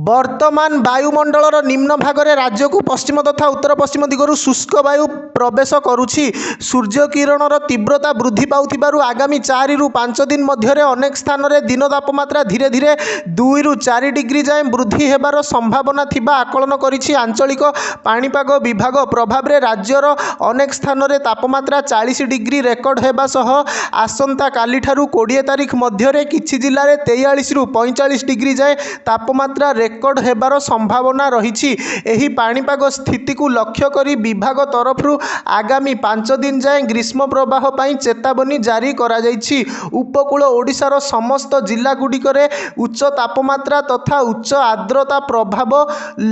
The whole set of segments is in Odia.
ବର୍ତ୍ତମାନ ବାୟୁମଣ୍ଡଳର ନିମ୍ନ ଭାଗରେ ରାଜ୍ୟକୁ ପଶ୍ଚିମ ତଥା ଉତ୍ତର ପଶ୍ଚିମ ଦିଗରୁ ଶୁଷ୍କ ବାୟୁ ପ୍ରବେଶ କରୁଛି। ସୂର୍ଯ୍ୟ କିରଣର ତୀବ୍ରତା ବୃଦ୍ଧି ପାଉଥିବାରୁ ଆଗାମୀ 4ରୁ 5 ଦିନ ମଧ୍ୟରେ ଅନେକ ସ୍ଥାନରେ ଦିନ ତାପମାତ୍ରା ଧୀରେ ଧୀରେ 2ରୁ 4 ଡିଗ୍ରୀ ଯାଏଁ ବୃଦ୍ଧି ହେବାର ସମ୍ଭାବନା ଥିବା ଆକଳନ କରିଛି ଆଞ୍ଚଳିକ ପାଣିପାଗ ବିଭାଗ। ପ୍ରଭାବରେ ରାଜ୍ୟର ଅନେକ ସ୍ଥାନରେ ତାପମାତ୍ରା 40 ଡିଗ୍ରୀ ରେକର୍ଡ ହେବା ସହ ଆସନ୍ତାକାଲିଠାରୁ 20 ତାରିଖ ମଧ୍ୟରେ କିଛି ଜିଲ୍ଲାରେ 43ରୁ 45 ଡିଗ୍ରୀ ଯାଏଁ ତାପମାତ୍ରା ରେକର୍ଡ ହେବାର ସମ୍ଭାବନା ରହିଛି। ଏହି ପାଣିପାଗ ସ୍ଥିତିକୁ ଲକ୍ଷ୍ୟ କରି ବିଭାଗ ତରଫରୁ ଆଗାମୀ 5 ଦିନ ଯାଏଁ ଗ୍ରୀଷ୍ମ ପ୍ରବାହ ପାଇଁ ଚେତାବନୀ ଜାରି କରାଯାଇଛି। ଉପକୂଳ ଓଡ଼ିଶାର ସମସ୍ତ ଜିଲ୍ଲାଗୁଡ଼ିକରେ ଉଚ୍ଚ ତାପମାତ୍ରା ତଥା ଉଚ୍ଚ ଆର୍ଦ୍ରତା ପ୍ରଭାବ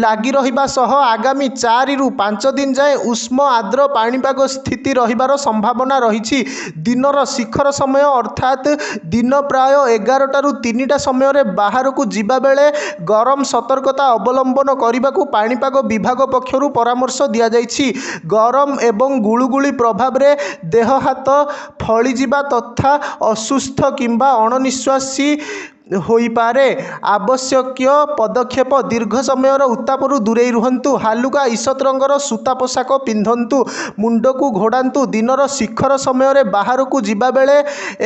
ଲାଗି ରହିବା ସହ ଆଗାମୀ 4ରୁ 5 ଦିନ ଯାଏଁ ଉଷ୍ମ ଆର୍ଦ୍ର ପାଣିପାଗ ସ୍ଥିତି ରହିବାର ସମ୍ଭାବନା ରହିଛି। ଦିନର ଶିଖର ସମୟ ଅର୍ଥାତ୍ ଦିନ ପ୍ରାୟ 11ଟାରୁ 3ଟା ସମୟରେ ବାହାରକୁ ଯିବା ବେଳେ ଗରମ ସତର୍କତା ଅବଲମ୍ବନ କରିବାକୁ ପାଣିପାଗ ବିଭାଗ ପକ୍ଷରୁ ପରାମର୍ଶ ଦିଆଯାଇଛି। ଗରମ ଏବଂ ଗୁଳୁଗୁଳି ପ୍ରଭାବରେ ଦେହ ହାତ ଫଳିଯିବା ତଥା ଅସୁସ୍ଥ କିମ୍ବା ଅଣନିଶ୍ୱାସୀ ହୋଇପାରେ। ଆବଶ୍ୟକୀୟ ପଦକ୍ଷେପ: ଦୀର୍ଘ ସମୟର ଉତ୍ତାପରୁ ଦୂରେଇ ରୁହନ୍ତୁ। ହାଲୁକା ଇସତ ରଙ୍ଗର ସୂତା ପୋଷାକ ପିନ୍ଧନ୍ତୁ। ମୁଣ୍ଡକୁ ଘୋଡ଼ାନ୍ତୁ। ଦିନର ଶିଖର ସମୟରେ ବାହାରକୁ ଯିବାବେଳେ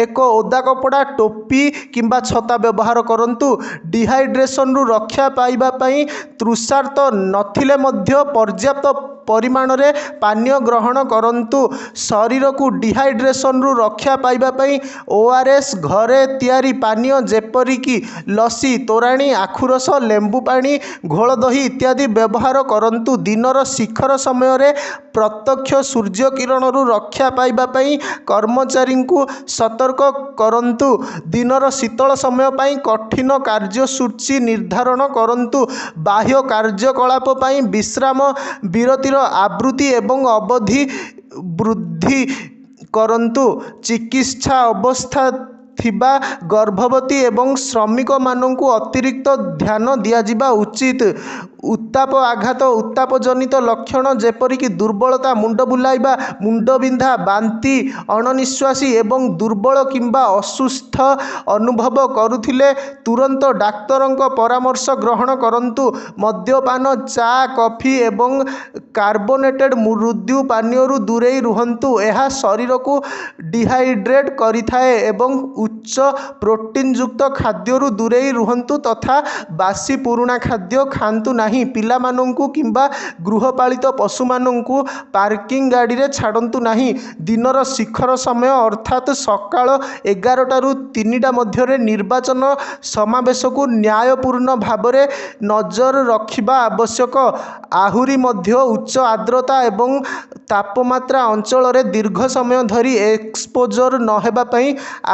ଏକ ଓଦା କପଡ଼ା, ଟୋପି କିମ୍ବା ଛତା ବ୍ୟବହାର କରନ୍ତୁ। ଡିହାଇଡ୍ରେସନରୁ ରକ୍ଷା ପାଇବା ପାଇଁ ତୃଷାର୍ତ୍ତ ନଥିଲେ ମଧ୍ୟ ପର୍ଯ୍ୟାପ୍ତ ପରିମାଣରେ ପାନୀୟ ଗ୍ରହଣ କରନ୍ତୁ। ଶରୀରକୁ ଡିହାଇଡ୍ରେସନରୁ ରକ୍ଷା ପାଇବା ପାଇଁ ORS, ଘରେ ତିଆରି ପାନୀୟ ଯେପରିକି ଲସି, ତୋରାଣି, ଆଖୁରସ, ଲେମ୍ବୁ ପାଣି, ଘୋଳ ଦହି ଇତ୍ୟାଦି ବ୍ୟବହାର କରନ୍ତୁ। ଦିନର ଶିଖର ସମୟରେ ପ୍ରତ୍ୟକ୍ଷ ସୂର୍ଯ୍ୟ କିରଣରୁ ରକ୍ଷା ପାଇବା ପାଇଁ କର୍ମଚାରୀଙ୍କୁ ସତର୍କ କରନ୍ତୁ। ଦିନର ଶୀତଳ ସମୟ ପାଇଁ କଠିନ କାର୍ଯ୍ୟସୂଚୀ ନିର୍ଦ୍ଧାରଣ କରନ୍ତୁ। ବାହ୍ୟ କାର୍ଯ୍ୟକଳାପ ପାଇଁ ବିଶ୍ରାମ ବିରତିର ଆବୃତ୍ତି ଏବଂ ଅବଧି ବୃଦ୍ଧି କରନ୍ତୁ। ଚିକିତ୍ସା ଅବସ୍ଥା ଥିବା ଗର୍ଭବତୀ ଏବଂ ଶ୍ରମିକମାନଙ୍କୁ ଅତିରିକ୍ତ ଧ୍ୟାନ ଦିଆଯିବା ଉଚିତ। ଉତ୍ତାପ ଆଘାତ: ଉତ୍ତାପଜନିତ ଲକ୍ଷଣ ଯେପରିକି ଦୁର୍ବଳତା, ମୁଣ୍ଡ ବୁଲାଇବା, ମୁଣ୍ଡବିନ୍ଧା, ବାନ୍ତି, ଅଣନିଶ୍ୱାସୀ ଏବଂ ଦୁର୍ବଳ କିମ୍ବା ଅସୁସ୍ଥ ଅନୁଭବ କରୁଥିଲେ ତୁରନ୍ତ ଡାକ୍ତରଙ୍କ ପରାମର୍ଶ ଗ୍ରହଣ କରନ୍ତୁ। ମଦ୍ୟପାନ, ଚା, କଫି ଏବଂ କାର୍ବୋନେଟେଡ୍ ମୃଦୁ ପାନୀୟରୁ ଦୂରେଇ ରୁହନ୍ତୁ। ଏହା ଶରୀରକୁ ଡିହାଇଡ୍ରେଟ୍ କରିଥାଏ ଏବଂ ଉଚ୍ଚ ପ୍ରୋଟିନଯୁକ୍ତ ଖାଦ୍ୟରୁ ଦୂରେଇ ରୁହନ୍ତୁ ତଥା ବାସି ପୁରୁଣା ଖାଦ୍ୟ ଖାଆନ୍ତୁ ନାହିଁ। ପିଲାମାନଙ୍କୁ କିମ୍ବା ଗୃହପାଳିତ ପଶୁମାନଙ୍କୁ ପାର୍କିଂ ଗାଡ଼ିରେ ଛାଡ଼ନ୍ତୁ ନାହିଁ। ଦିନର ଶିଖର ସମୟ ଅର୍ଥାତ୍ ସକାଳ 11ଟାରୁ 3ଟା ମଧ୍ୟରେ ନିର୍ବାଚନ ସମାବେଶକୁ ନ୍ୟାୟପୂର୍ଣ୍ଣ ଭାବରେ ନଜର ରଖିବା ଆବଶ୍ୟକ। ଆହୁରି ମଧ୍ୟ ଉଚ୍ଚ ଆର୍ଦ୍ରତା ଏବଂ ତାପମାତ୍ରା ଅଞ୍ଚଳରେ ଦୀର୍ଘ ସମୟ ଧରି ଏକ୍ସପୋଜର ନ ହେବା ପାଇଁ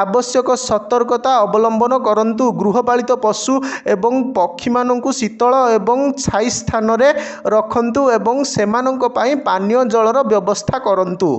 ଆବଶ୍ୟକ ସତର୍କତା ଅବଲମ୍ବନ କରନ୍ତୁ। ଗୃହପାଳିତ ପଶୁ ଏବଂ ପକ୍ଷୀମାନଙ୍କୁ ଶୀତଳ ଏବଂ ଛାଇ ସ୍ଥାନରେ ରଖନ୍ତୁ ଏବଂ ସେମାନଙ୍କ ପାଇଁ ପାନୀୟ ଜଳର ବ୍ୟବସ୍ଥା କରନ୍ତୁ।